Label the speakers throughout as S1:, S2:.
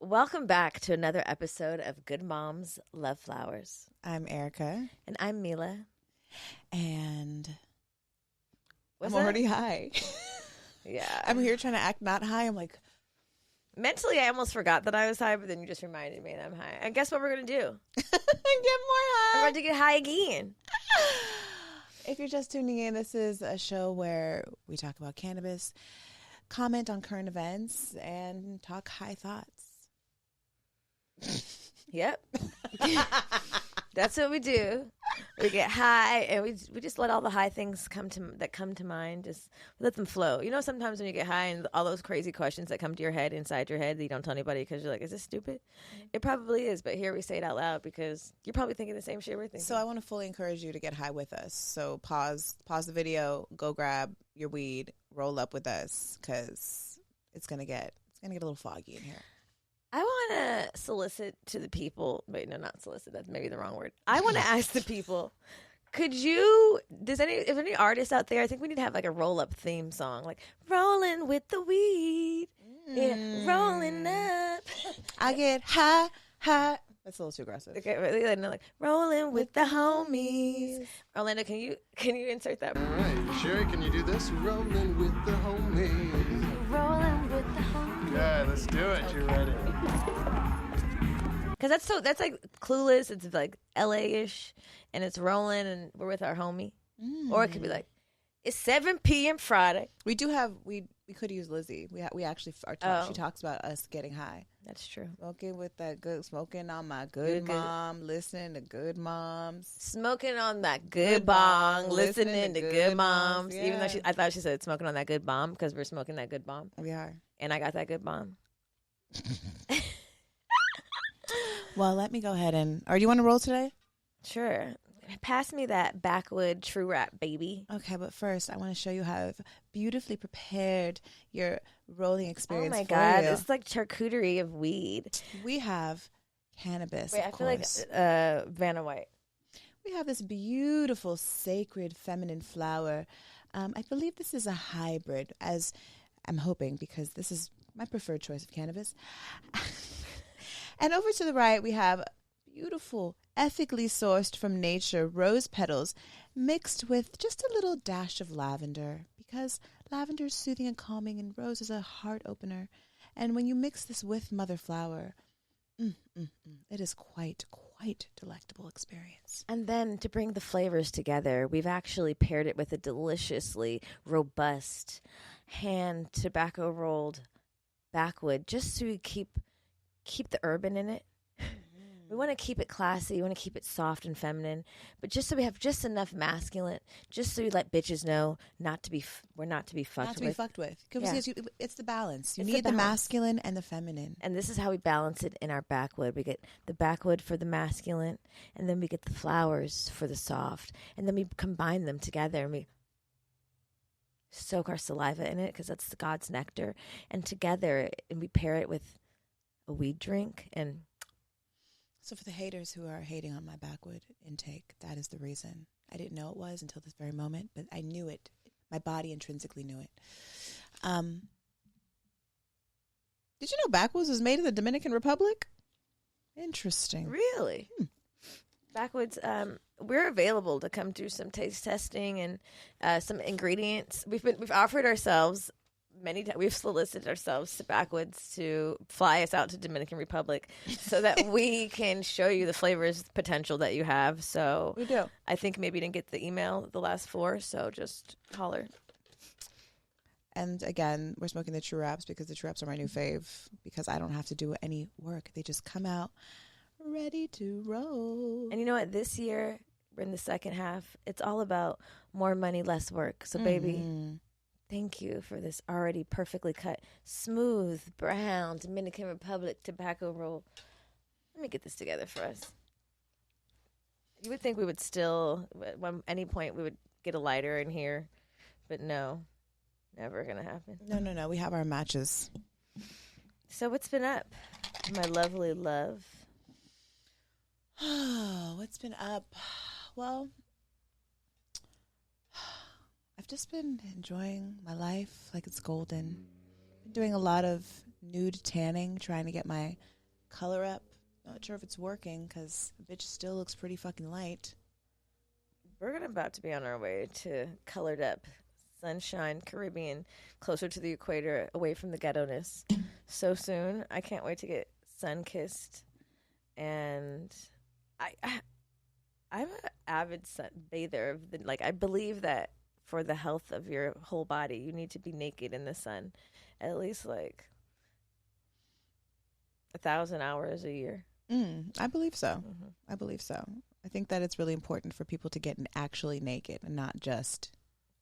S1: Welcome back to another episode of Good Moms Love Flowers.
S2: I'm Erica.
S1: And I'm Mila.
S2: And
S1: Was
S2: I'm already high.
S1: Yeah.
S2: I'm here trying to act not high. I'm like,
S1: mentally, I almost forgot that I was high, but then you just reminded me that I'm high. And guess what we're going to do?
S2: get more high.
S1: We're going to get high again.
S2: If you're just tuning in, this is a show where we talk about cannabis, comment on current events, and talk high thoughts.
S1: Yep. That's what we do. We get high, and we just let all the high things come to mind. Just let them flow. You know, sometimes when you get high and all those crazy questions that come to your head, inside your head, that you don't tell anybody because you're like, is this stupid? It probably is, but here we say it out loud because you're probably thinking the same shit we're thinking.
S2: So I want to fully encourage you to get high with us. So pause the video, go grab your weed, roll up with us, because it's gonna get a little foggy in here.
S1: I want to solicit to the people. Wait, no, not solicit. That's maybe the wrong word. I want to ask the people, if any artists out there, I think we need to have like a roll-up theme song, like rolling with the weed. Yeah, rolling up.
S2: I get high. That's a little too aggressive.
S1: Okay, really, like rolling with the homies. Orlando, can you insert that?
S3: All right, Sherry, can you do this? Rolling with the homies.
S1: Rolling with the homies.
S3: Yeah, let's do it. You ready?
S1: Because that's like Clueless. It's like LA-ish, and it's rolling, and we're with our homie. Or it could be like, it's 7 p.m. Friday.
S2: We do have we could use Lizzie. We actually she talks about us getting high.
S1: That's true.
S2: Smoking on my good mom, listening to good moms.
S1: Smoking on that good bong, listening to good moms.
S2: Yeah.
S1: Even though I thought she said smoking on that good bomb because we're smoking that good bomb.
S2: We are.
S1: And I got that good bomb.
S2: Well, let me go ahead or do you want to roll today?
S1: Sure. Pass me that backwood true rap, baby.
S2: Okay, but first I want to show you how I've beautifully prepared your rolling experience.
S1: Oh my
S2: for
S1: God,
S2: you.
S1: it's like charcuterie of weed.
S2: We have cannabis.
S1: Wait, I feel like Vanna White.
S2: We have this beautiful, sacred, feminine flower. I believe this is a hybrid, as I'm hoping, because this is my preferred choice of cannabis. And over to the right, we have beautiful, ethically sourced from nature rose petals mixed with just a little dash of lavender, because lavender is soothing and calming, and rose is a heart opener. And when you mix this with mother flower, it is quite delectable experience.
S1: And then to bring the flavors together, we've actually paired it with a deliciously robust hand tobacco rolled backwood, just so we keep the urban in it. We want to keep it classy. We want to keep it soft and feminine, but just so we have just enough masculine, just so we let bitches know we're not to be fucked with.
S2: Not to be fucked with. Because it's the balance. You
S1: It's
S2: need
S1: the
S2: the
S1: balance.
S2: masculine and the feminine.
S1: And this is how we balance it in our backwood. We get the backwood for the masculine, and then we get the flowers for the soft, and then we combine them together, and we soak our saliva in it because that's God's nectar, and together, and we pair it with a weed drink. And
S2: So for the haters who are hating on my backwood intake, that is the reason. I didn't know it was until this very moment, but I knew it. My body intrinsically knew it. Did you know backwoods was made in the Dominican Republic? Interesting.
S1: really, backwoods. We're available to come do some taste testing and some ingredients. We've offered ourselves many times. We've solicited ourselves to backwoods to fly us out to Dominican Republic so that we can show you the flavors potential that you have. So
S2: We do.
S1: I think maybe you didn't get the email, the last 4, so just holler.
S2: And again, we're smoking the True Wraps because the True Wraps are my new fave, because I don't have to do any work. They just come out ready to roll.
S1: And you know what? This year, we're in the second half. It's all about more money, less work. So baby, thank you for this already perfectly cut, smooth, brown Dominican Republic tobacco roll. Let me get this together for us. You would think we would still, at any point, we would get a lighter in here, but no, never gonna happen.
S2: No. We have our matches.
S1: So what's been up, my lovely love?
S2: Oh, what's been up? Well, I've just been enjoying my life like it's golden. Been doing a lot of nude tanning, trying to get my color up. Not sure if it's working because the bitch still looks pretty fucking light.
S1: We're about to be on our way to colored up sunshine Caribbean, closer to the equator, away from the ghetto-ness so soon. I can't wait to get sun-kissed. And I'm an avid bather. I believe that for the health of your whole body, you need to be naked in the sun at least 1,000 hours a year.
S2: I believe so. Mm-hmm. I believe so. I think that it's really important for people to get actually naked and not just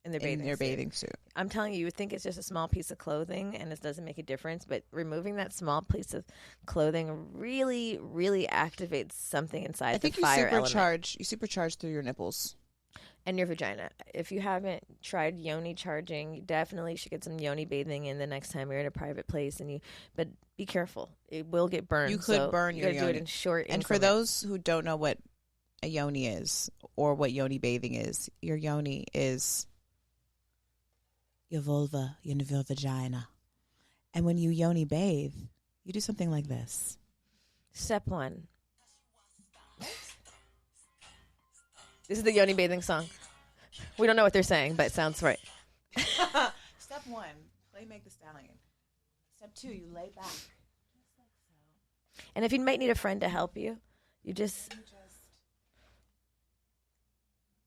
S1: in their bathing suit. I'm telling you, you would think it's just a small piece of clothing and it doesn't make a difference, but removing that small piece of clothing really, really activates something inside. I think the fire element.
S2: You supercharge through your nipples
S1: and your vagina. If you haven't tried Yoni charging, you definitely should get some Yoni bathing in the next time you're in a private place. But be careful; it will get burned.
S2: You could burn your Yoni.
S1: Do it in short
S2: increments. And for those who don't know what a Yoni is or what Yoni bathing is, your Yoni is your vulva, your vagina. And when you Yoni bathe, you do something like this.
S1: Step 1. This is the Yoni bathing song. We don't know what they're saying, but it sounds right.
S2: Step 1, play Make the Stallion. Step 2, you lay back. Just like so.
S1: And if you might need a friend to help you, you just...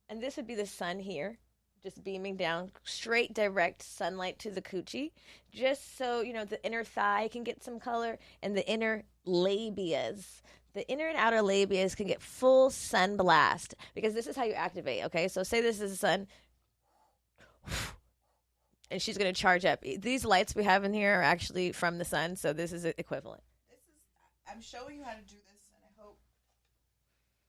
S1: And this would be the sun here, just beaming down, straight direct sunlight to the coochie, just so, the inner thigh can get some color and the inner labias. The inner and outer labias can get full sun blast because this is how you activate, okay? So say this is the sun, and she's going to charge up. These lights we have in here are actually from the sun, so this is equivalent.
S2: I'm showing you how to do this, and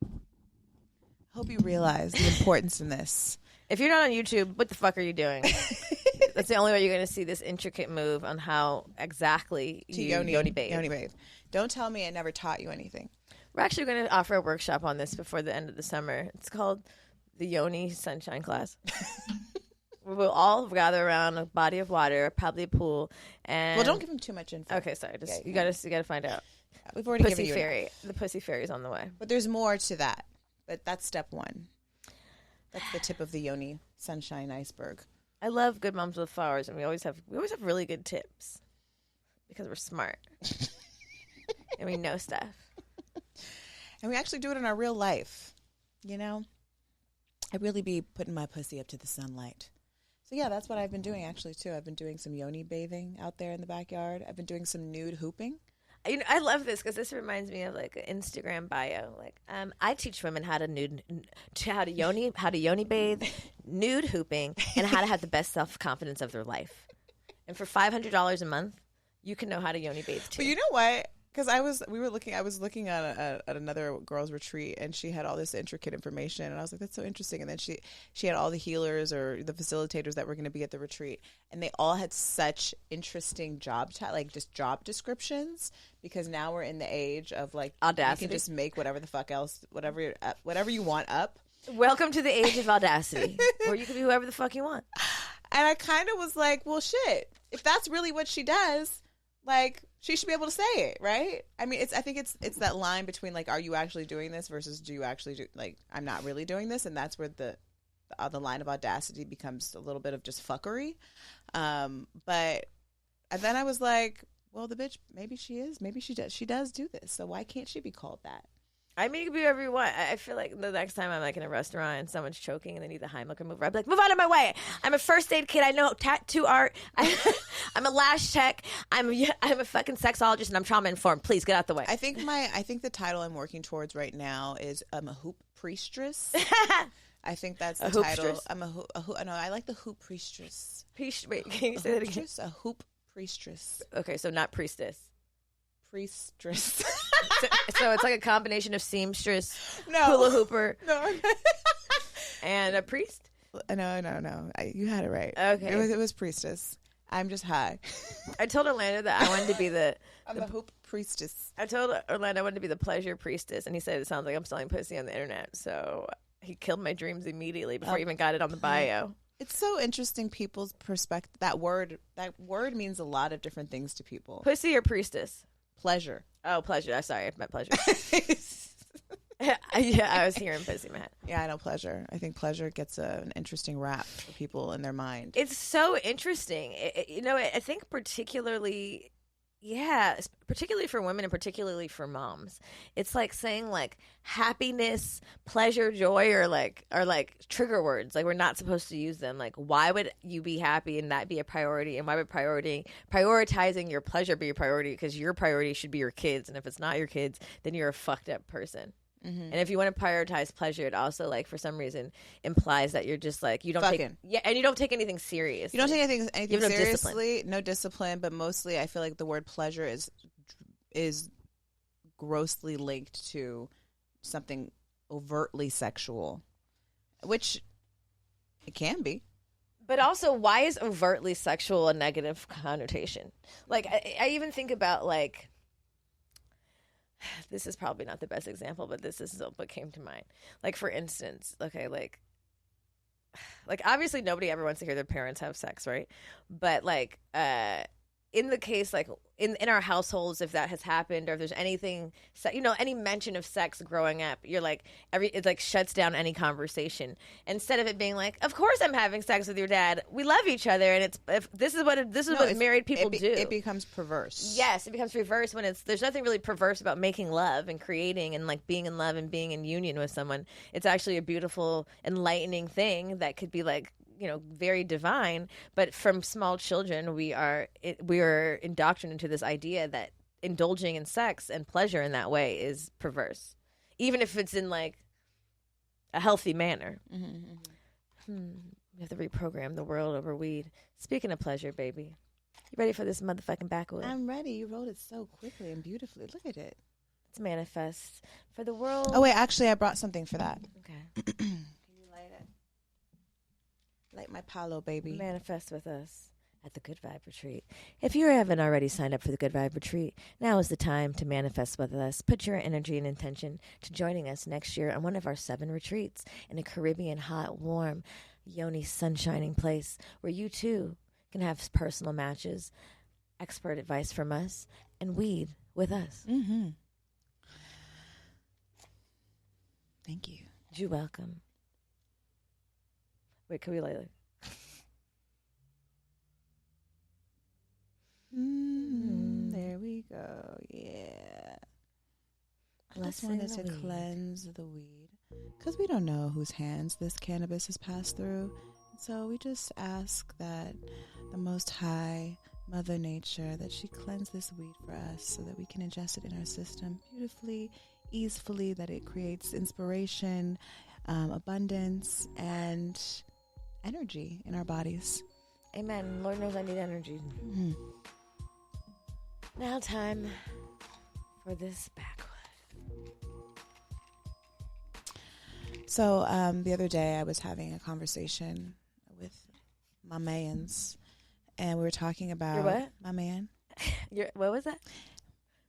S2: I hope you realize the importance in this.
S1: If you're not on YouTube, what the fuck are you doing? That's the only way you're going to see this intricate move on how exactly you Yoni bathe.
S2: Yoni bathe. Don't tell me I never taught you anything.
S1: We're actually going to offer a workshop on this before the end of the summer. It's called the Yoni Sunshine Class. We'll all gather around a body of water, probably a pool, and
S2: well, don't give them too much info.
S1: Okay, sorry. You got to find out.
S2: We've already
S1: Pussy
S2: given you
S1: fairy. The pussy fairy's on the way.
S2: But there's more to that. But that's step 1. That's the tip of the Yoni sunshine iceberg.
S1: I love Good Moms with Flowers, and we always have really good tips because we're smart and we know stuff.
S2: And we actually do it in our real life. I really be putting my pussy up to the sunlight. So yeah, that's what I've been doing actually too. I've been doing some Yoni bathing out there in the backyard. I've been doing some nude hooping.
S1: I love this because this reminds me of an Instagram bio. I teach women how to Yoni bathe, nude hooping, and how to have the best self confidence of their life. And for $500 a month, you can know how to Yoni bathe too.
S2: But you know what? Because I was looking at another girl's retreat, and she had all this intricate information, and I was like, that's so interesting. And then she had all the healers or the facilitators that were going to be at the retreat, and they all had such interesting job descriptions, because now we're in the age of audacity. You can just make whatever the fuck else, whatever you want up.
S1: Welcome to the age of audacity, where you can be whoever the fuck you want.
S2: And I kind of was like, well, shit, if that's really what she does, she should be able to say it, right? I mean, I think it's that line between are you actually doing this versus do you actually do I'm not really doing this, and that's where the line of audacity becomes a little bit of just fuckery. But and then I was like, well, the bitch, maybe she does do this, so why can't she be called that?
S1: I mean, you can be whatever you want. I feel like the next time I'm in a restaurant and someone's choking and they need the Heimlich mover, I'd be like, move out of my way. I'm a first aid kid. I know tattoo art. I'm a lash tech. I'm a fucking sexologist, and I'm trauma informed. Please get out the way.
S2: I think the title I'm working towards right now is I'm a hoop priestess. I think that's the title. I'm no, I like the hoop priestess.
S1: Wait, can you say that again?
S2: A hoop priestess.
S1: Okay, so not priestess.
S2: Priestess.
S1: So it's a combination of seamstress, hula hooper, and a priest?
S2: No. You had it right.
S1: Okay.
S2: It was priestess. I'm just high.
S1: I told Orlando that I wanted to be
S2: I'm a hoop priestess.
S1: I told Orlando I wanted to be the pleasure priestess, and he said it sounds like I'm selling pussy on the internet. So he killed my dreams immediately before I even got it on the bio.
S2: It's so interesting people's perspective. That word means a lot of different things to people.
S1: Pussy or priestess?
S2: Pleasure.
S1: Oh, pleasure. Sorry, I meant pleasure. Yeah, I was hearing pussy, Matt.
S2: Yeah, I know pleasure. I think pleasure gets an interesting rap for people in their mind.
S1: It's so interesting. I think particularly for women and particularly for moms, it's like saying like happiness, pleasure, joy are like trigger words. Like we're not supposed to use them. Like why would you be happy and that be a priority? And why would prioritizing your pleasure be a priority? Because your priority should be your kids. And if it's not your kids, then you're a fucked up person. Mm-hmm. And if you want to prioritize pleasure, it also like for some reason implies that you're just like you don't take and you don't take anything serious.
S2: You don't take anything seriously. No discipline, but mostly I feel like the word pleasure is grossly linked to something overtly sexual, which it can be.
S1: But also, why is overtly sexual a negative connotation? Like I even think about like. This is probably not the best example, but this is what came to mind. Like, for instance, okay, like obviously nobody ever wants to hear their parents have sex, right? But like, in the case, like in our households, if that has happened, or if there's anything, any mention of sex growing up, you're like it like shuts down any conversation. Instead of it being like, of course I'm having sex with your dad. We love each other, and this is what married people do.
S2: It becomes perverse.
S1: Yes, it becomes reverse when there's nothing really perverse about making love and creating and like being in love and being in union with someone. It's actually a beautiful, enlightening thing that could be like, very divine, but from small children, we are indoctrinated into this idea that indulging in sex and pleasure in that way is perverse, even if it's in like a healthy manner. Mm-hmm. We have to reprogram the world over weed. Speaking of pleasure, baby, you ready for this motherfucking backwood?
S2: I'm ready. You wrote it so quickly and beautifully. Look at it.
S1: Let's manifest for the world.
S2: Oh wait, actually, I brought something for that.
S1: Okay.
S2: Light my Palo, baby.
S1: Manifest with us at the Good Vibe Retreat. If you haven't already signed up for the Good Vibe Retreat, now is the time to manifest with us. Put your energy and intention to joining us next year on one of our 7 retreats in a Caribbean, hot, warm, Yoni, sunshining place where you too can have personal matches, expert advice from us, and weed with us.
S2: Mm-hmm. Thank you.
S1: You're welcome. Wait, can we like
S2: there we go. Yeah. I just wanted to cleanse the weed because we don't know whose hands this cannabis has passed through. So we just ask that the Most High, Mother Nature, that she cleanse this weed for us so that we can ingest it in our system beautifully, easily, that it creates inspiration, abundance, and energy in our bodies.
S1: Amen. Lord knows I need energy. Mm-hmm. Now time for this backwood.
S2: So the other day I was having a conversation with my mans, and we were talking about
S1: your what?
S2: My man.
S1: What was that?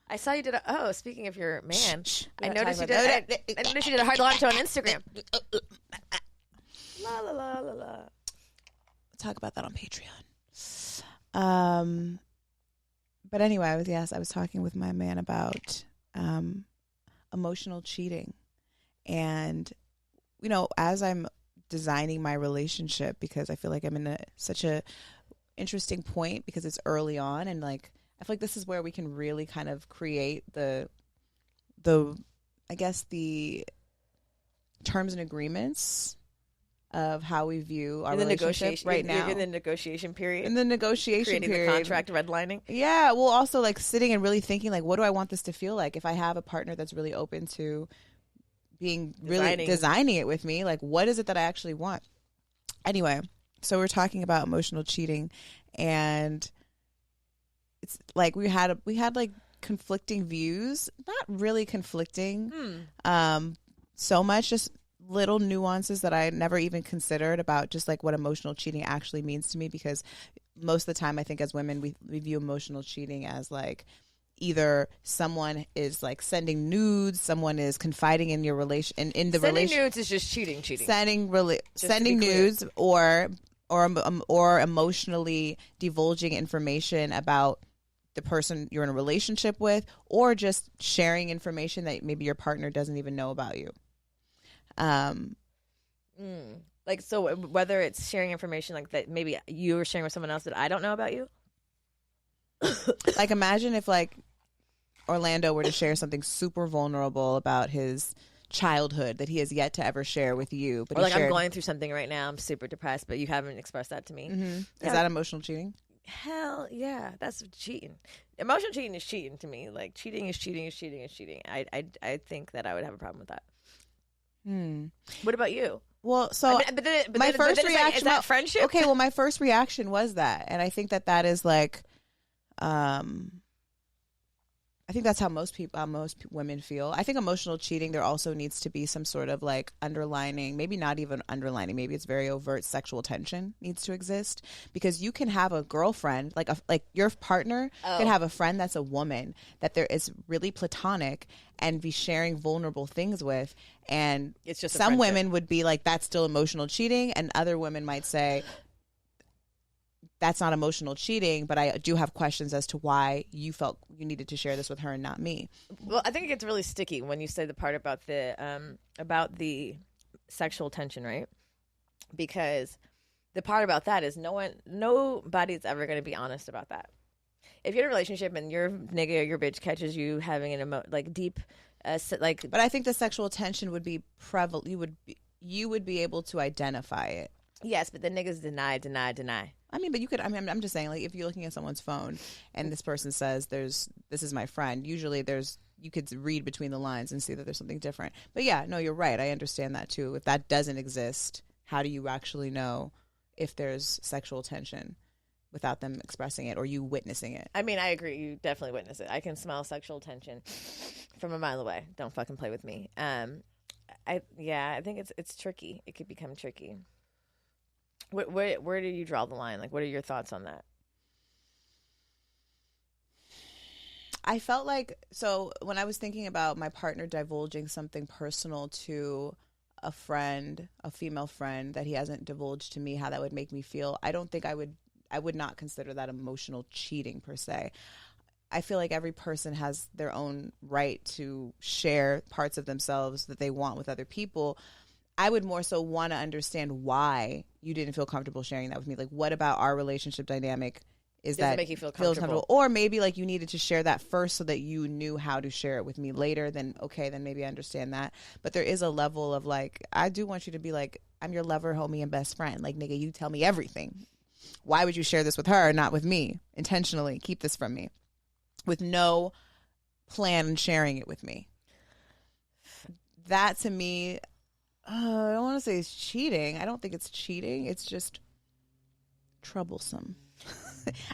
S1: I saw you did speaking of your man, I noticed you did a hard launch on Instagram. La la la la la.
S2: We'll talk about that on Patreon. But anyway, I was talking with my man about emotional cheating, and as I'm designing my relationship, because I feel like I'm in such a interesting point because it's early on, and like I feel like this is where we can really kind of create the terms and agreements of how we view our relationship right now.
S1: In the negotiation period.
S2: Creating
S1: the contract redlining.
S2: Yeah. Well, also like sitting and really thinking like, what do I want this to feel like? If I have a partner that's really open to designing it with me, like what is it that I actually want? Anyway, so we're talking about emotional cheating, and it's like we had like conflicting views, not really conflicting, so much, just little nuances that I never even considered about just like what emotional cheating actually means to me, because most of the time I think as women we view emotional cheating as like either someone is like sending nudes, someone is confiding in your relation in the relation.
S1: Sending nudes is just cheating.
S2: Sending nudes, or or emotionally divulging information about the person you're in a relationship with, or just sharing information that maybe your partner doesn't even know about you.
S1: Like, so whether it's sharing information like that maybe you were sharing with someone else that I don't know about you.
S2: Like, imagine if like Orlando were to share something super vulnerable about his childhood that he has yet to ever share with you. But
S1: or like, I'm going through something right now. I'm super depressed, but you haven't expressed that to me.
S2: Is that emotional cheating?
S1: Hell yeah, that's cheating. Emotional cheating is cheating to me. Like, cheating is cheating is cheating is cheating. I think that I would have a problem with that. What about you?
S2: Well, so my first reaction,
S1: like, is that friendship?
S2: Okay, well, my first reaction was that, and I think that is like, I think that's how most women feel. I think emotional cheating, there also needs to be some sort of like underlining, maybe not even underlining, maybe it's very overt sexual tension needs to exist, because you can have a girlfriend, like your partner can have a friend that's a woman that there is really platonic and be sharing vulnerable things with, and
S1: it's just
S2: some women would be like, that's still emotional cheating, and other women might say, that's not emotional cheating, but I do have questions as to why you felt you needed to share this with her and not me.
S1: Well, I think it gets really sticky when you say the part about the sexual tension, right? Because the part about that is nobody's ever going to be honest about that. If you're in a relationship and your nigga or your bitch catches you having an deep,
S2: but I think the sexual tension would be prevalent. You would be able to identify it.
S1: Yes, but the niggas deny.
S2: I mean, but you could. I mean, I'm just saying, like, if you're looking at someone's phone and this person says, "This is my friend." Usually, you could read between the lines and see that there's something different. But yeah, no, you're right. I understand that too. If that doesn't exist, how do you actually know if there's sexual tension without them expressing it or you witnessing it?
S1: I mean, I agree. You definitely witness it. I can smell sexual tension from a mile away. Don't fucking play with me. I think it's tricky. It could become tricky. Where do you draw the line? Like, what are your thoughts on that?
S2: I felt like, so when I was thinking about my partner divulging something personal to a friend, a female friend, that he hasn't divulged to me, how that would make me feel, I don't think I would not consider that emotional cheating per se. I feel like every person has their own right to share parts of themselves that they want with other people. I would more so want to understand why you didn't feel comfortable sharing that with me. Like, what about our relationship dynamic
S1: doesn't make you feel comfortable?
S2: Or maybe like you needed to share that first so that you knew how to share it with me later. Then okay, then maybe I understand that. But there is a level of like, I do want you to be like, I'm your lover, homie, and best friend. Like, nigga, you tell me everything. Why would you share this with her, not with me? Intentionally keep this from me with no plan in sharing it with me. That to me, I don't want to say it's cheating. I don't think it's cheating. It's just troublesome.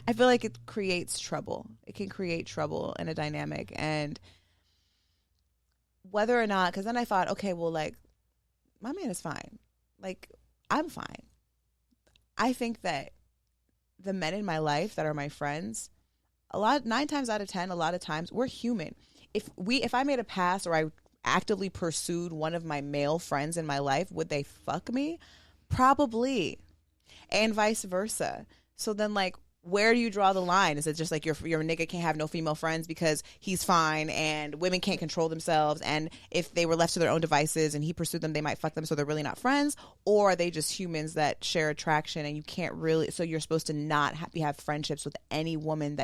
S2: I feel like it creates trouble. It can create trouble in a dynamic. And whether or not, because then I thought, okay, well, like, my man is fine. Like, I'm fine. I think that the men in my life that are my friends, 9 times out of 10, a lot of times, we're human. If I made a pass or I actively pursued one of my male friends in my life, would they fuck me? Probably. And vice versa. So then, like, where do you draw the line? Is it just like your nigga can't have no female friends because he's fine and women can't control themselves, and if they were left to their own devices and he pursued them, they might fuck them, so they're really not friends? Or are they just humans that share attraction and you can't really, so you're supposed to not have friendships with any woman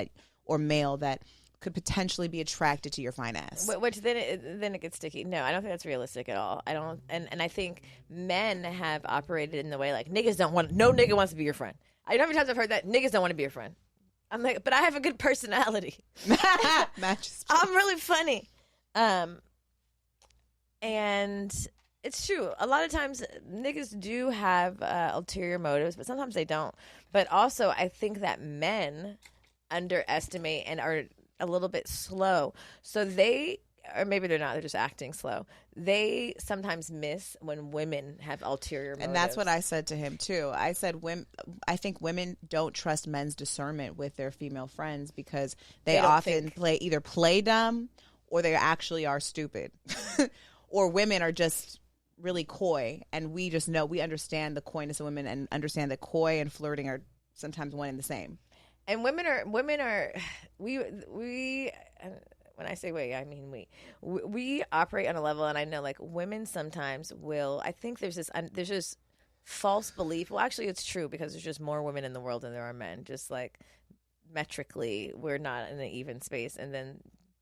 S2: or male that could potentially be attracted to your fine ass?
S1: Which then it gets sticky. No, I don't think that's realistic at all. I don't, and I think men have operated in the way like no nigga wants to be your friend. I know how many times I've heard that niggas don't want to be your friend. I'm like, but I have a good personality.
S2: Matches.
S1: I'm really funny. And it's true. A lot of times niggas do have ulterior motives, but sometimes they don't. But also, I think that men underestimate and are a little bit slow. So or maybe they're not, they're just acting slow. They sometimes miss when women have ulterior motives.
S2: And that's what I said to him too. I said, I think women don't trust men's discernment with their female friends because they often play dumb, or they actually are stupid. Or women are just really coy, and we understand the coyness of women and understand that coy and flirting are sometimes one and the same.
S1: And women are we when I say we, I mean we operate on a level, and I know like women sometimes will. I think there's this false belief. Well, actually, it's true because there's just more women in the world than there are men. Just like metrically, we're not in an even space, and then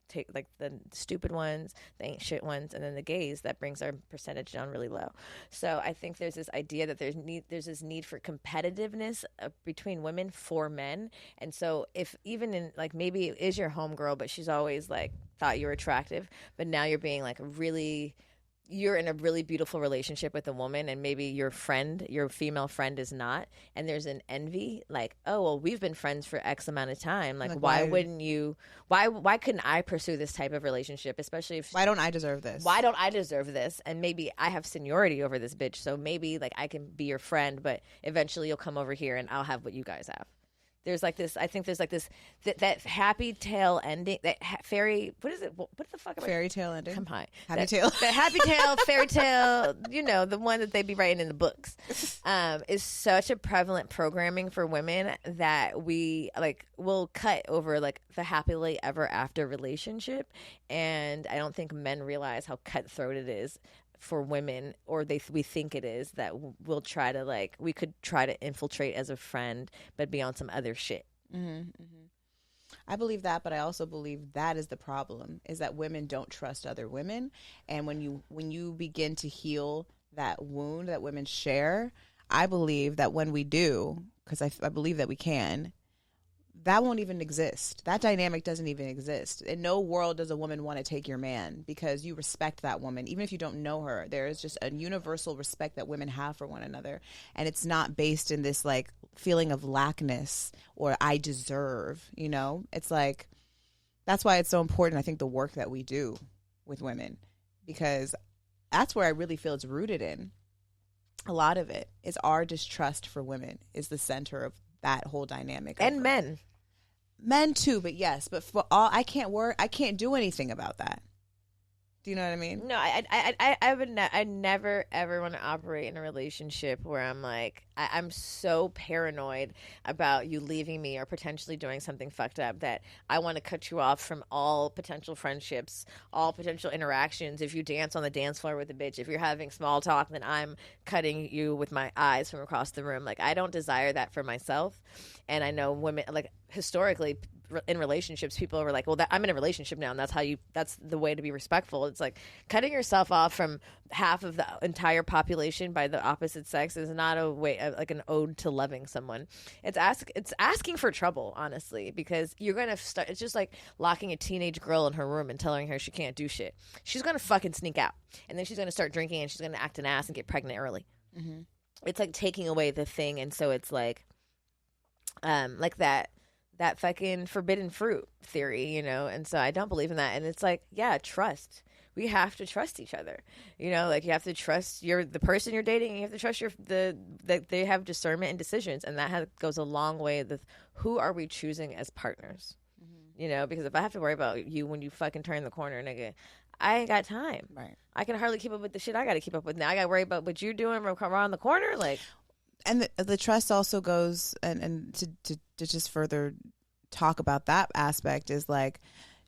S1: take like the stupid ones, the ain't shit ones, and then the gays, that brings our percentage down really low. So I think there's this idea that there's this need for competitiveness between women for men. And so if even in like maybe it is your homegirl, but she's always like thought you were attractive, but now you're being like you're in a really beautiful relationship with a woman, and maybe your female friend is not, and there's an envy, like, oh, well, we've been friends for X amount of time. Like why wouldn't you? Why couldn't I pursue this type of relationship? Especially if
S2: why don't I deserve this?
S1: Why don't I deserve this? And maybe I have seniority over this bitch, so maybe like I can be your friend, but eventually you'll come over here and I'll have what you guys have. There's like this. I think there's like this that happy tale ending. That fairy. What is it? What the fuck?
S2: Fairy tale ending.
S1: Come on.
S2: Happy tale.
S1: The happy tale, fairy tale. You know, the one that they be writing in the books. Is such a prevalent programming for women that we like will cut over like the happily ever after relationship, and I don't think men realize how cutthroat it is for women, or we think it is, that we'll try to like we could try to infiltrate as a friend but be on some other shit.
S2: I believe that, but I also believe that is the problem, is that women don't trust other women. And when you begin to heal that wound that women share, I believe that when we do, because I believe that we can, that won't even exist. That dynamic doesn't even exist. In no world does a woman want to take your man, because you respect that woman. Even if you don't know her, there is just a universal respect that women have for one another. And it's not based in this like feeling of lackness or I deserve, you know? It's like, that's why it's so important, I think, the work that we do with women, because that's where I really feel it's rooted in. A lot of it is our distrust for women is the center of that whole dynamic.
S1: And men
S2: too, but yes, but for all, I can't do anything about that. Do you know what I mean?
S1: No, I never ever want to operate in a relationship where I'm like, I'm so paranoid about you leaving me or potentially doing something fucked up that I want to cut you off from all potential friendships, all potential interactions. If you dance on the dance floor with a bitch, if you're having small talk, then I'm cutting you with my eyes from across the room. Like, I don't desire that for myself. And I know women, like, historically, in relationships, people are like, well, I'm in a relationship now, and that's the way to be respectful. It's like cutting yourself off from half of the entire population by the opposite sex is not a way, like an ode to loving someone. It's asking for trouble, honestly, because you're going to start, it's just like locking a teenage girl in her room and telling her she can't do shit. She's going to fucking sneak out, and then she's going to start drinking, and she's going to act an ass and get pregnant early. Mm-hmm. It's like taking away the thing. And so it's like that fucking forbidden fruit theory, you know? And so I don't believe in that. And it's like, yeah, trust. We have to trust each other, you know? Like, you have to trust the person you're dating, and you have to trust that they have discernment and decisions. And that goes a long way with who are we choosing as partners, you know? Because if I have to worry about you when you fucking turn the corner, nigga, I ain't got time.
S2: Right.
S1: I can hardly keep up with the shit I got to keep up with now. I got to worry about what you're doing around the corner. Like,
S2: and the trust also goes, and to just further talk about that aspect, is like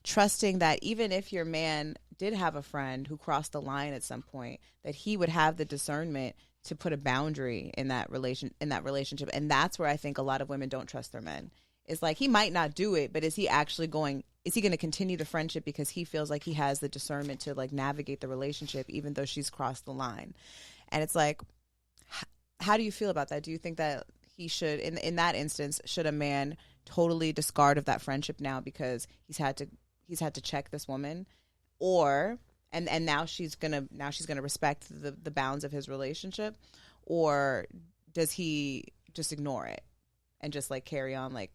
S2: trusting that even if your man did have a friend who crossed the line at some point, that he would have the discernment to put a boundary in that relationship. And that's where I think a lot of women don't trust their men. It's like, he might not do it, but is he going to continue the friendship because he feels like he has the discernment to like navigate the relationship even though she's crossed the line? And it's like, how do you feel about that? Do you think that he should, in that instance, should a man totally discard of that friendship now because he's had to check this woman, or and now she's gonna respect the bounds of his relationship, or does he just ignore it and just like carry on like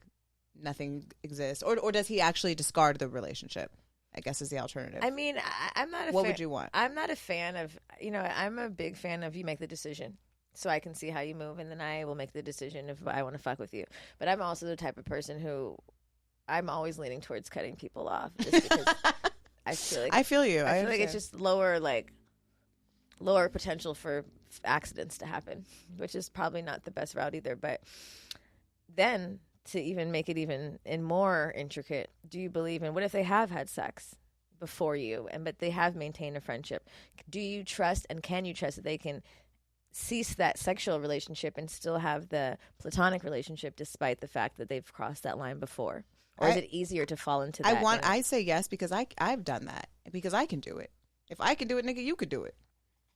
S2: nothing exists, or does he actually discard the relationship? I guess is the alternative.
S1: I mean, I'm not.
S2: What would you want?
S1: I'm not a fan of. You know, I'm a big fan of you make the decision, so I can see how you move, and then I will make the decision if I want to fuck with you. But I'm also the type of person who I'm always leaning towards cutting people off, just because I feel like
S2: I feel you.
S1: I feel like it's just lower lower potential for accidents to happen, which is probably not the best route either. But then to even make it even more intricate, do you believe in, what if they have had sex before you, but they have maintained a friendship? Do you trust, and can you trust that they can cease that sexual relationship and still have the platonic relationship despite the fact that they've crossed that line before? Or is it easier to fall into that?
S2: I say yes because I've done that, because I can do it. If I can do it, nigga, you could do it.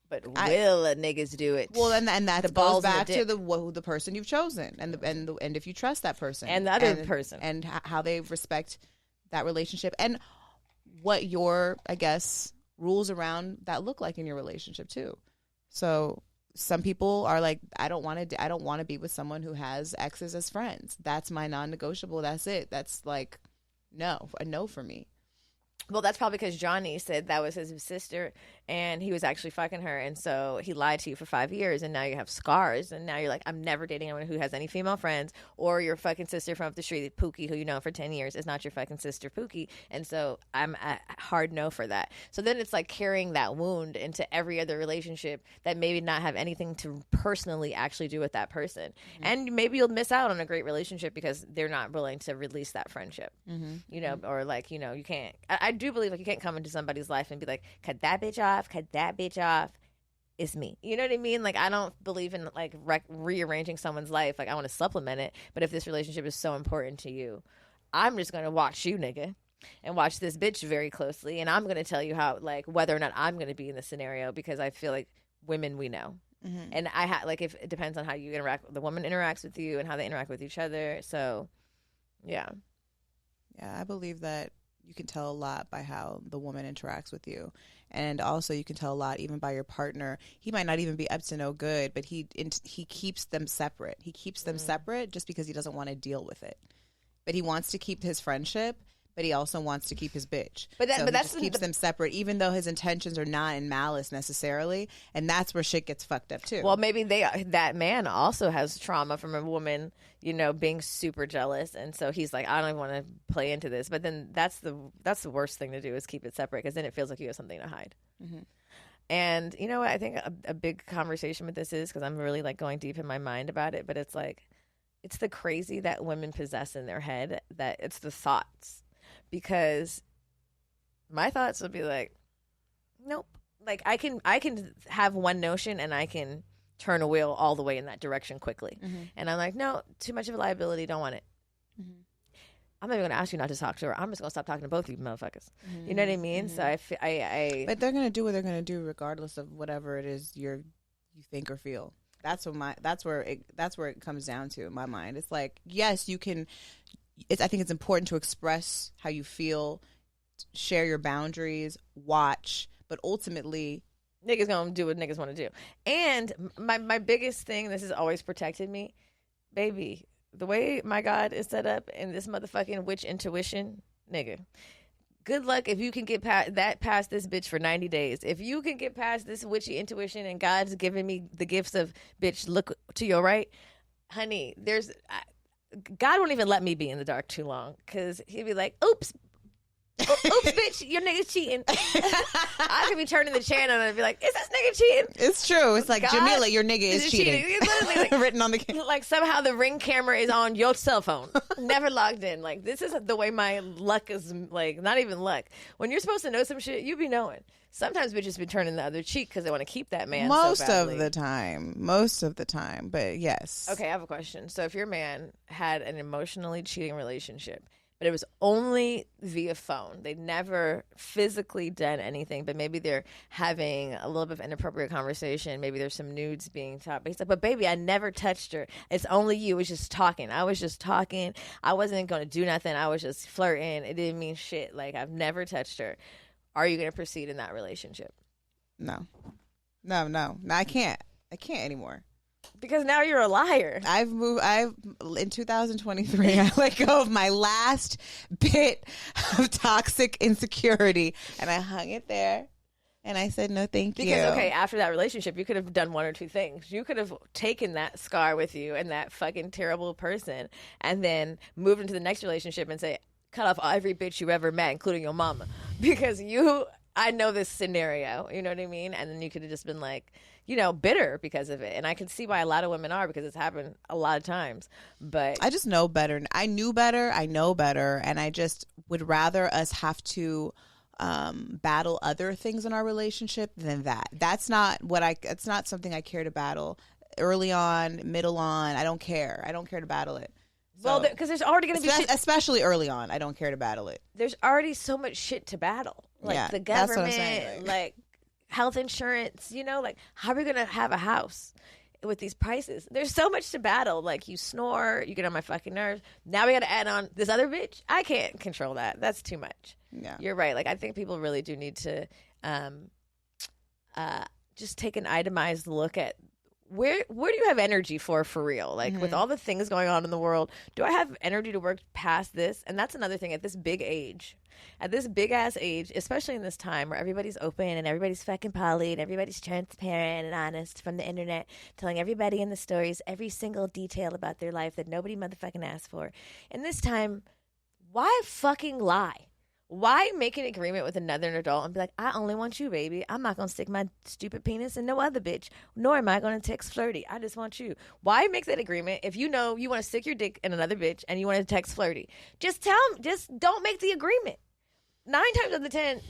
S1: But will niggas do it?
S2: Well, and that goes back to the person you've chosen, and if you trust that person
S1: and the other person,
S2: and how they respect that relationship, and what your, I guess, rules around that look like in your relationship too. So some people are like, I don't want to be with someone who has exes as friends. That's my non-negotiable. That's it. That's like a no for me.
S1: Well, that's probably because Johnny said that was his sister and he was actually fucking her. And so he lied to you for 5 years and now you have scars. And now you're like, I'm never dating anyone who has any female friends, or your fucking sister from up the street, Pookie, who you know for 10 years, is not your fucking sister, Pookie. And so I'm a hard no for that. So then it's like carrying that wound into every other relationship that maybe not have anything to personally actually do with that person. Mm-hmm. And maybe you'll miss out on a great relationship because they're not willing to release that friendship, you know, or like, you know, you can't, I do believe like you can't come into somebody's life and be like, cut that bitch off, it's me. You know what I mean? Like, I don't believe in like rearranging someone's life. Like, I want to supplement it, but if this relationship is so important to you, I'm just gonna watch you, nigga, and watch this bitch very closely, and I'm gonna tell you how, like, whether or not I'm gonna be in the scenario, because I feel like women, we know. And like, if it depends on how you interact, the woman interacts with you and how they interact with each other. So yeah,
S2: I believe that you can tell a lot by how the woman interacts with you. And also you can tell a lot even by your partner. He might not even be up to no good, but he keeps them separate. He keeps them separate just because he doesn't want to deal with it. But he wants to keep his friendship, but he also wants to keep his bitch. But that keeps them separate, even though his intentions are not in malice necessarily. And that's where shit gets fucked up too.
S1: Well, maybe that man also has trauma from a woman, you know, being super jealous, and so he's like, I don't even want to play into this. But then that's the worst thing to do, is keep it separate, because then it feels like you have something to hide. And you know what? I think a big conversation with this is, because I'm really like going deep in my mind about it, but it's like, it's the crazy that women possess in their head, that it's the thoughts. Because my thoughts would be like, nope. Like, I can have one notion and I can turn a wheel all the way in that direction quickly. And I'm like, no, too much of a liability, don't want it. I'm not even going to ask you not to talk to her. I'm just going to stop talking to both of you motherfuckers. You know what I mean? So
S2: but they're going to do what they're going to do regardless of whatever it is you think or feel. That's where it comes down to in my mind. It's like, yes, you can. I think it's important to express how you feel, share your boundaries, watch, but ultimately,
S1: niggas gonna do what niggas want to do. And my biggest thing, this has always protected me, baby, the way my God is set up in this motherfucking witch intuition, nigga. Good luck if you can get past this bitch for 90 days. If you can get past this witchy intuition and God's giving me the gifts of, bitch, look to your right, honey, God won't even let me be in the dark too long, because he'd be like, oops, bitch, your nigga's cheating. I could be turning the channel and I'd be like, is this nigga cheating?
S2: It's true. It's like, God, Jamila, your nigga is cheating.
S1: It's literally like,
S2: written on the camera.
S1: Like, somehow the Ring camera is on your cell phone, never logged in. Like, this is the way my luck is, like, not even luck. When you're supposed to know some shit, you be knowing. Sometimes bitches be turning the other cheek because they want to keep that man
S2: most
S1: so badly.
S2: Most of the time, but yes.
S1: Okay, I have a question. So if your man had an emotionally cheating relationship, but it was only via phone, they never physically done anything, but maybe they're having a little bit of inappropriate conversation, maybe there's some nudes being taught, but he's like, but baby, I never touched her, it's only you. It was just talking, I was just talking, I wasn't going to do nothing, I was just flirting, it didn't mean shit, like, I've never touched her. Are you going to proceed in that relationship?
S2: No, I can't anymore.
S1: Because now you're a liar.
S2: In 2023, I let go of my last bit of toxic insecurity, and I hung it there, and I said, no, thank you.
S1: Because, okay, after that relationship, you could have done one or two things. You could have taken that scar with you and that fucking terrible person, and then moved into the next relationship and say, cut off every bitch you ever met, including your mama. Because I know this scenario. You know what I mean? And then you could have just been like, you know, bitter because of it. And I can see why a lot of women are, because it's happened a lot of times. But
S2: I just know better. I knew better. I know better. And I just would rather us have to battle other things in our relationship than that. It's not something I care to battle early on, middle on. I don't care. I don't care to battle it.
S1: Well, because there's already going to be shit.
S2: Especially early on, I don't care to battle it.
S1: There's already so much shit to battle. Like the government,
S2: that's what I'm saying.
S1: like health insurance, you know, like how are we going to have a house with these prices? There's so much to battle. Like you snore, you get on my fucking nerves. Now we got to add on this other bitch. I can't control that. That's too much.
S2: Yeah.
S1: You're right. Like I think people really do need to just take an itemized look at where do you have energy for real? Like with all the things going on in the world, do I have energy to work past this? And that's another thing at this big ass age, especially in this time where everybody's open and everybody's fucking poly and everybody's transparent and honest from the internet, telling everybody in the stories every single detail about their life that nobody motherfucking asked for. In this time, why fucking lie? Why make an agreement with another adult and be like, I only want you, baby. I'm not going to stick my stupid penis in no other bitch, nor am I going to text flirty. I just want you. Why make that agreement if you know you want to stick your dick in another bitch and you want to text flirty? Just don't make the agreement. 9 times out of 10,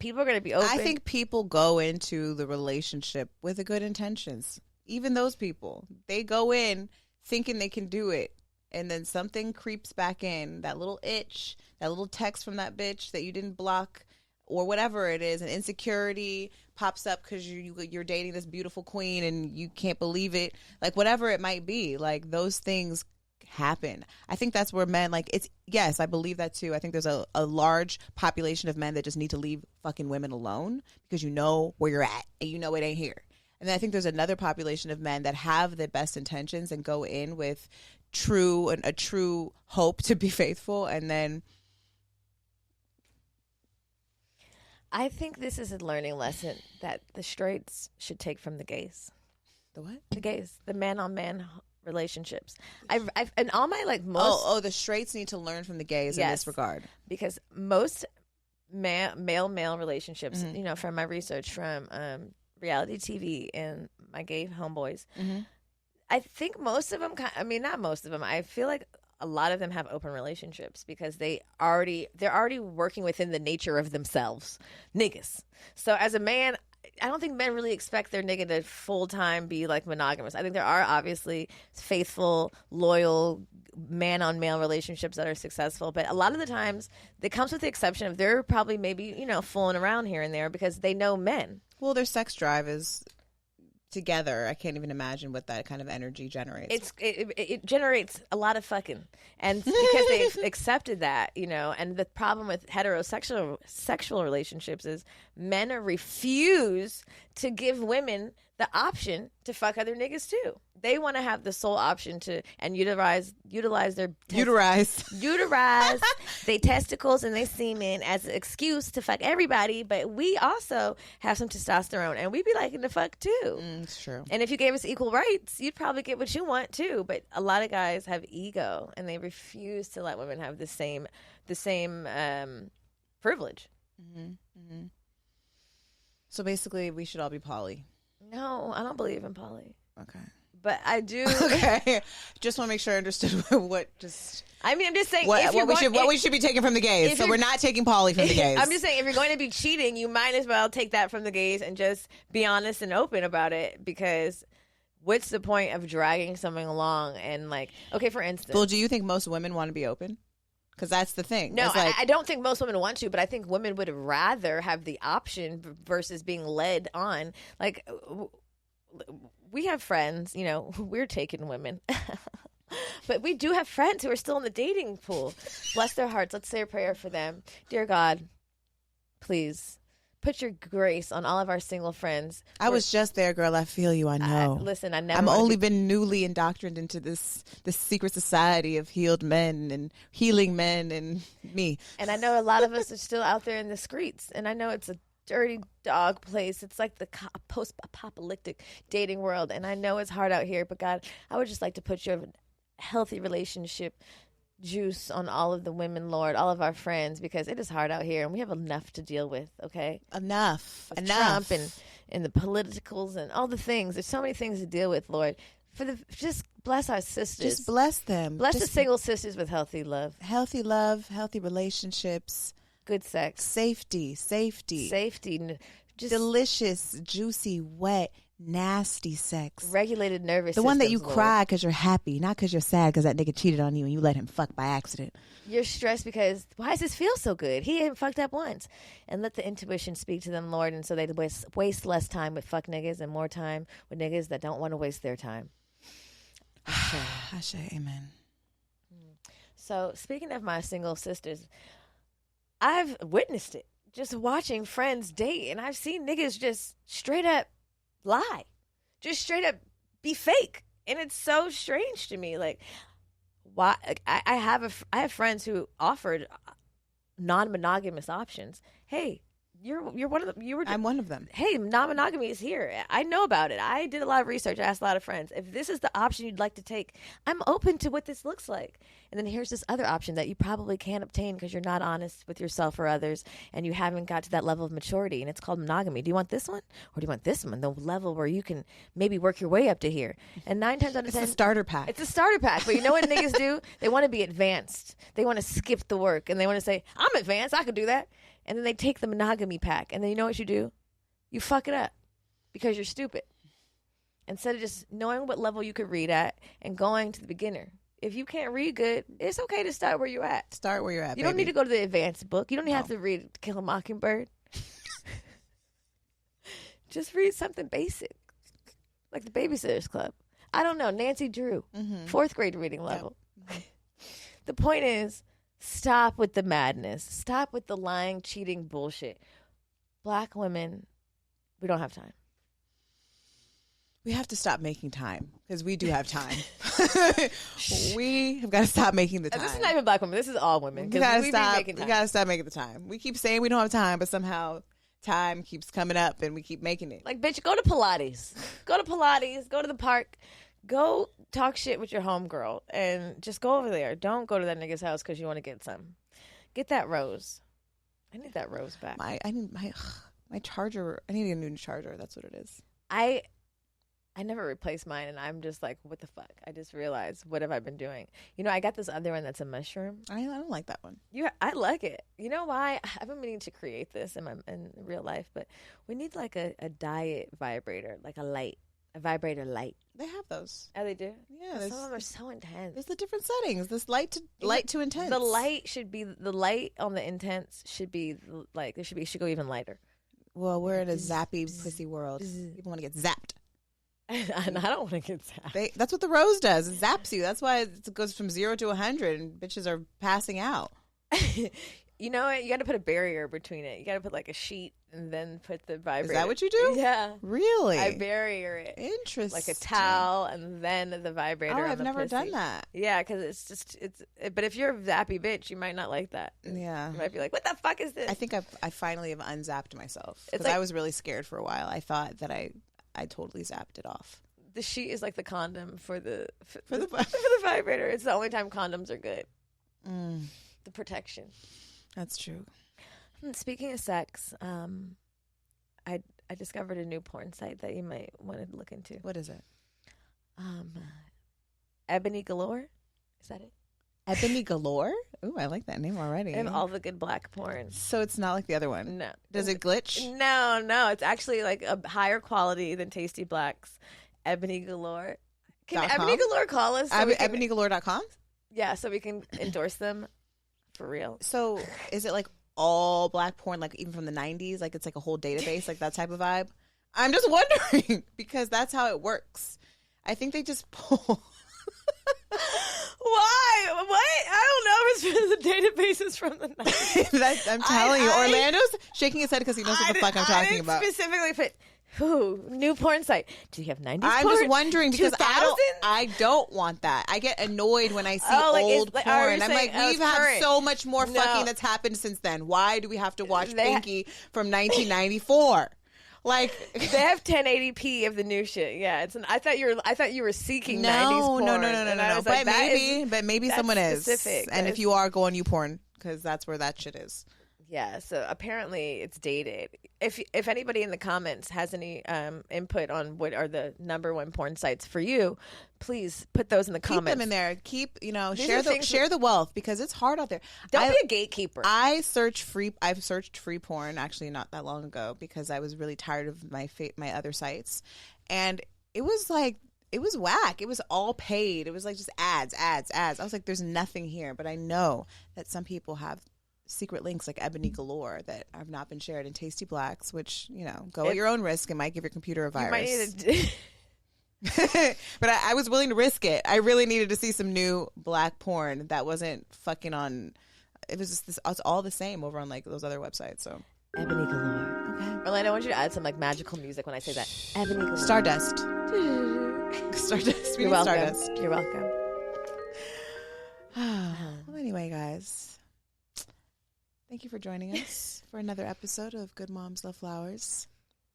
S1: people are going to be open.
S2: I think people go into the relationship with the good intentions. Even those people, they go in thinking they can do it. And then something creeps back in, that little itch, that little text from that bitch that you didn't block, or whatever it is, an insecurity pops up because you're dating this beautiful queen and you can't believe it. Like, whatever it might be, like, those things happen. I think that's where men, like, yes, I believe that too. I think there's a large population of men that just need to leave fucking women alone because you know where you're at and you know it ain't here. And then I think there's another population of men that have the best intentions and go in with a true hope to be faithful, and then
S1: I think this is a learning lesson that the straights should take from the gays.
S2: The what?
S1: The gays, the man-on-man relationships. I've and all my like most.
S2: The straights need to learn from the gays in this regard,
S1: because most male relationships, you know, from my research from reality TV and my gay homeboys. I think most of them, not most of them, I feel like a lot of them have open relationships because they're already working within the nature of themselves. Niggas. So as a man, I don't think men really expect their nigga to full-time be like monogamous. I think there are obviously faithful, loyal, man-on-male relationships that are successful, but a lot of the times it comes with the exception of they're probably maybe, you know, fooling around here and there because they know men.
S2: Well, their sex drive is together. I can't even imagine what that kind of energy generates.
S1: It generates a lot of fucking, and because they've accepted that, you know. And the problem with sexual relationships is men refuse to give women the option to fuck other niggas too. They want to have the sole option to utilize their utilize their testicles and their semen as an excuse to fuck everybody. But we also have some testosterone, and we be liking to fuck too.
S2: It's true.
S1: And if you gave us equal rights, you'd probably get what you want too. But a lot of guys have ego, and they refuse to let women have the same privilege.
S2: So basically, we should all be poly.
S1: No, I don't believe in poly.
S2: Okay.
S1: But I do.
S2: Okay. Just want to make sure I understood what just.
S1: I mean, I'm just saying
S2: what we should be taking from the gays. So we're not taking poly from the gays.
S1: I'm just saying, if you're going to be cheating, you might as well take that from the gays and just be honest and open about it. Because what's the point of dragging something along and like, okay, for instance.
S2: Well, do you think most women want to be open? Because that's the thing.
S1: No, I don't think most women want to, but I think women would rather have the option versus being led on. Like, we have friends, you know, we're taking women. But we do have friends who are still in the dating pool. Bless their hearts. Let's say a prayer for them. Dear God, please put your grace on all of our single friends.
S2: I was just there, girl. I feel you. I know.
S1: Listen, I never.
S2: I'm only been newly indoctrinated into this secret society of healed men and healing men and me.
S1: And I know a lot of us are still out there in the streets. And I know it's a dirty dog place. It's like the post-apocalyptic dating world. And I know it's hard out here. But God, I would just like to put you in a healthy relationship juice on all of the women, Lord, all of our friends, because it is hard out here and we have enough to deal with, okay?
S2: Enough.
S1: Trump and the politicals and all the things. There's so many things to deal with, Lord. Just bless our sisters.
S2: Just bless them.
S1: Bless the single sisters with healthy love.
S2: Healthy love, healthy relationships.
S1: Good sex.
S2: Safety.
S1: Just
S2: delicious, juicy, wet, nasty sex.
S1: Regulated nervous
S2: The
S1: systems,
S2: one that you
S1: Lord.
S2: cry because you're happy, not because you're sad because that nigga cheated on you and you let him fuck by accident.
S1: You're stressed because, why does this feel so good? He ain't fucked up once. And let the intuition speak to them, Lord, and so they waste less time with fuck niggas and more time with niggas that don't want to waste their time.
S2: Ashe, amen.
S1: So, speaking of my single sisters, I've witnessed it. Just watching friends date, and I've seen niggas just straight up lie. Just straight up be fake. And it's so strange to me. Like, why? Like, I have friends who offered non-monogamous options. Hey, you're one of them.
S2: I'm one of them.
S1: Hey, non-monogamy is here. I know about it. I did a lot of research. I asked a lot of friends. If this is the option you'd like to take, I'm open to what this looks like. And then here's this other option that you probably can't obtain because you're not honest with yourself or others and you haven't got to that level of maturity. And it's called monogamy. Do you want this one or do you want this one? The level where you can maybe work your way up to here. And 9 times out of 10,
S2: It's a starter pack.
S1: It's a starter pack. But you know what niggas do? They want to be advanced. They want to skip the work. And they want to say, I'm advanced. I could do that. And then they take the monogamy pack. And then you know what you do? You fuck it up because you're stupid. Instead of just knowing what level you could read at and going to the beginner. If you can't read good, it's okay to start where you're at.
S2: Start where you're at,
S1: You don't need to go to the advanced book. You don't have to read To Kill a Mockingbird. Just read something basic. Like the Babysitter's Club. I don't know. Nancy Drew. 4th grade reading level. Yep. The point is, stop with the madness. Stop with the lying, cheating bullshit. Black women, we don't have time.
S2: We have to stop making time because we do have time. We have got to stop making the time.
S1: This is not even black women. This is all women.
S2: We got to stop making the time. We keep saying we don't have time, but somehow time keeps coming up and we keep making it.
S1: Like, bitch, go to Pilates. Go to Pilates. Go to the park. Go talk shit with your homegirl and just go over there. Don't go to that nigga's house because you want to get some. Get that rose. I need that rose back.
S2: I need my charger. I need to get a new charger. That's what it is.
S1: I never replaced mine, and I'm just like, what the fuck? I just realized, what have I been doing? You know, I got this other one that's a mushroom.
S2: I don't like that one.
S1: I like it. You know why? I've been meaning to create this in real life, but we need like a diet vibrator, like a vibrator light.
S2: They have those.
S1: Oh, they do?
S2: Yeah.
S1: Some of them are so intense.
S2: There's the different settings. This light to intense.
S1: The light on the intense should be like, it should go even lighter.
S2: Well, we're in a zappy pussy world. People want to get zapped.
S1: And I don't want to get zapped.
S2: That's what the rose does. It zaps you. That's why it goes from 0 to 100 and bitches are passing out.
S1: You know what? You got to put a barrier between it. You got to put like a sheet and then put the vibrator.
S2: Is that what you do?
S1: Yeah.
S2: Really?
S1: I barrier it.
S2: Interesting.
S1: Like a towel and then the vibrator.
S2: Oh, I've never done that.
S1: Yeah, because but if you're a zappy bitch, you might not like that.
S2: Yeah.
S1: You might be like, what the fuck is this?
S2: I think I finally have unzapped myself. Because
S1: like,
S2: I was really scared for a while. I thought that I totally zapped it off.
S1: The sheet is like the condom for the vibrator. It's the only time condoms are good. The protection.
S2: That's true.
S1: Speaking of sex, I discovered a new porn site that you might want to look into.
S2: What is it?
S1: Ebony Galore. Is that it?
S2: Ebony Galore? Ooh, I like that name already.
S1: And all the good black porn.
S2: So it's not like the other one?
S1: No.
S2: Does it glitch?
S1: No. It's actually like a higher quality than Tasty Black's Ebony Galore. Can Ebony Galore call us?
S2: EbonyGalore.com?
S1: Yeah, so we can endorse them for real.
S2: So is it like all black porn, like even from the 90s? Like it's like a whole database, like that type of vibe? I'm just wondering because that's how it works. I think they just pull...
S1: Why? What? I don't know if it's the databases from the 90s.
S2: I'm telling you. Orlando's shaking his head because he knows what the fuck I'm talking about.
S1: Specifically put, new porn site. Do you have 90s
S2: I'm
S1: porn?
S2: just wondering because
S1: 2000?
S2: I don't want that. I get annoyed when I see old porn. I'm like, we've had so much more fucking that's happened since then. Why do we have to watch Pinky from 1994? Like
S1: they have 1080p of the new shit. Yeah, I thought you were seeking 90s porn.
S2: No.
S1: And I was like,
S2: But maybe someone is.
S1: Specific.
S2: And if you are, go on YouPorn because that's where that shit is.
S1: Yeah, so apparently it's dated. If anybody in the comments has any input on what are the number one porn sites for you, please put those in the comments.
S2: Keep them in there. Share the wealth because it's hard out there.
S1: Don't be a gatekeeper.
S2: I've searched free porn actually not that long ago because I was really tired of my other sites, and it was like. It was whack. It was all paid. It was like just ads. I was like, there's nothing here. But I know that some people have secret links like Ebony Galore that have not been shared, and Tasty Blacks, which, go at your own risk. It might give your computer a virus. But I was willing to risk it. I really needed to see some new black porn that wasn't fucking on. It was just it's all the same over on like those other websites. So
S1: Ebony Galore. Okay. Orlando, I want you to add some like magical music when I say that. Ebony Galore.
S2: Stardust.
S1: You're welcome.
S2: Stardust.
S1: You're welcome.
S2: Well, anyway, guys, thank you for joining us for another episode of Good Moms Love Flowers,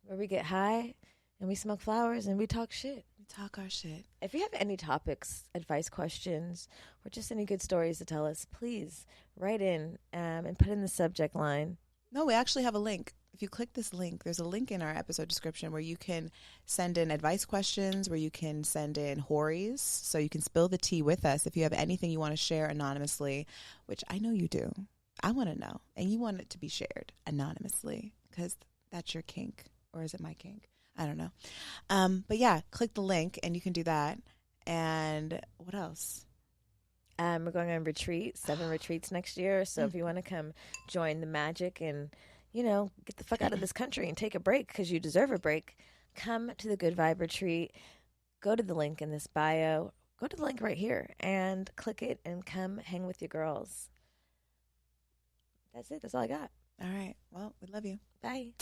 S1: where we get high and we smoke flowers and we talk shit.
S2: We talk our shit.
S1: If you have any topics, advice, questions, or just any good stories to tell us, please write in and put in the subject line.
S2: No, we actually have a link. If you click this link, there's a link in our episode description where you can send in advice questions, where you can send in hories, so you can spill the tea with us if you have anything you want to share anonymously, which I know you do. I want to know, and you want it to be shared anonymously because that's your kink, or is it my kink? I don't know. But yeah, click the link, and you can do that. And what else?
S1: We're going on retreat, 7 retreats next year. So if you want to come join the magic and get the fuck out of this country and take a break because you deserve a break, come to the Good Vibe Retreat. Go to the link in this bio. Go to the link right here and click it and come hang with your girls. That's it. That's all I got.
S2: All right. Well, we love you.
S1: Bye.